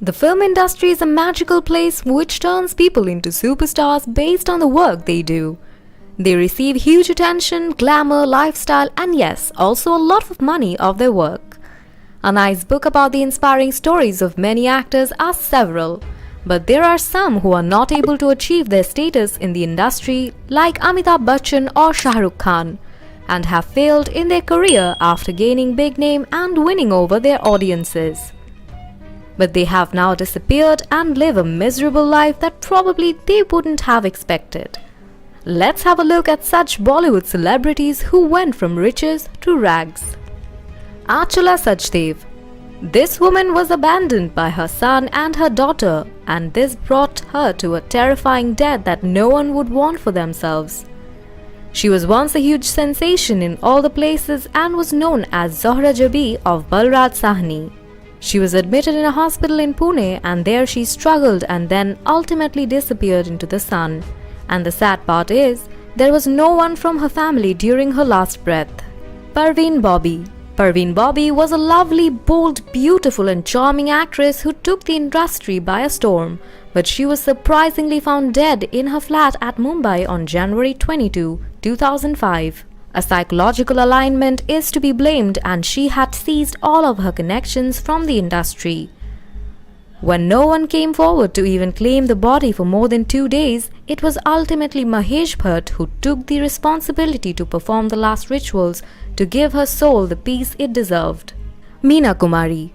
The film industry is a magical place which turns people into superstars based on the work they do. They receive huge attention, glamour, lifestyle, and yes, also a lot of money of their work. A nice book about the inspiring stories of many actors are several, but there are some who are not able to achieve their status in the industry like Amitabh Bachchan or Shah Rukh Khan, and have failed in their career after gaining big name and winning over their audiences. But they have now disappeared and live a miserable life that probably they wouldn't have expected. Let's have a look at such Bollywood celebrities who went from riches to rags. Achala Sachdev. This woman was abandoned by her son and her daughter, and this brought her to a terrifying death that no one would want for themselves. She was once a huge sensation in all the places and was known as Zohra Jabi of Balraj Sahni. She was admitted in a hospital in Pune, and there she struggled and then ultimately disappeared into the sun. And the sad part is, there was no one from her family during her last breath. Parveen Bobby. Parveen Bobby was a lovely, bold, beautiful and charming actress who took the industry by a storm, but she was surprisingly found dead in her flat at Mumbai on January 22, 2005. A psychological alignment is to be blamed, and she had seized all of her connections from the industry. When no one came forward to even claim the body for more than 2 days, it was ultimately Mahesh Bhatt who took the responsibility to perform the last rituals to give her soul the peace it deserved. Meena Kumari.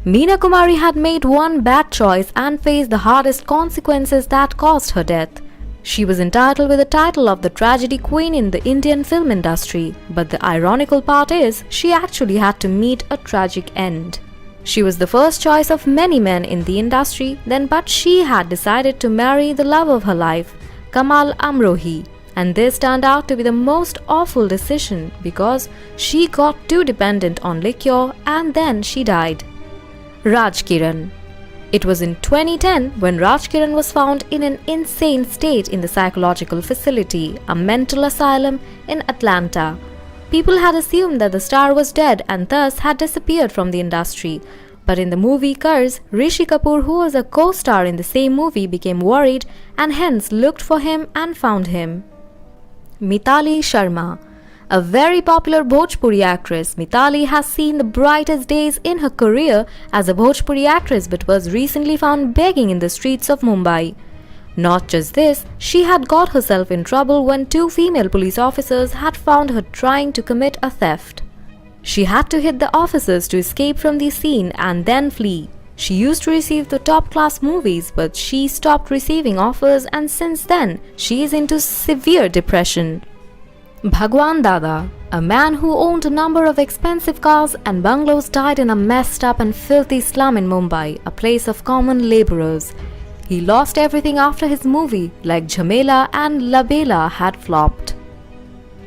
Meena Kumari had made one bad choice and faced the hardest consequences that caused her death. She was entitled with the title of the tragedy queen in the Indian film industry, but the ironical part is she actually had to meet a tragic end. She was the first choice of many men in the industry then, but she had decided to marry the love of her life, Kamal Amrohi, and this turned out to be the most awful decision because she got too dependent on liquor and then she died. Raj Kiran. It was in 2010 when Raj Kiran was found in an insane state in the psychological facility, a mental asylum in Atlanta. People had assumed that the star was dead and thus had disappeared from the industry. But in the movie Curse, Rishi Kapoor, who was a co-star in the same movie, became worried and hence looked for him and found him. Mitali Sharma. A very popular Bhojpuri actress, Mitali has seen the brightest days in her career as a Bhojpuri actress but was recently found begging in the streets of Mumbai. Not just this, she had got herself in trouble when 2 female police officers had found her trying to commit a theft. She had to hit the officers to escape from the scene and then flee. She used to receive the top-class movies, but she stopped receiving offers, and since then, she is into severe depression. Bhagwan Dada. A man who owned a number of expensive cars and bungalows died in a messed up and filthy slum in Mumbai, a place of common laborers. He lost everything after his movie, like Jhamela and Labela, had flopped.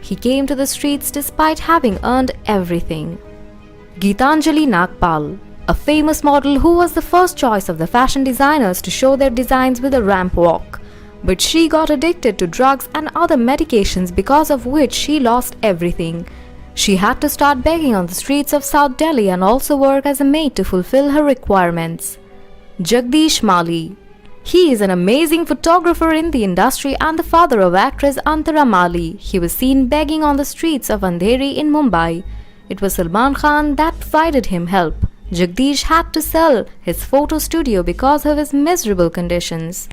He came to the streets despite having earned everything. Geetanjali Nagpal. A famous model who was the first choice of the fashion designers to show their designs with a ramp walk. But she got addicted to drugs and other medications, because of which she lost everything. She had to start begging on the streets of South Delhi and also work as a maid to fulfill her requirements. Jagdish Mali. He is an amazing photographer in the industry and the father of actress Antara Mali. He was seen begging on the streets of Andheri in Mumbai. It was Salman Khan that provided him help. Jagdish had to sell his photo studio because of his miserable conditions.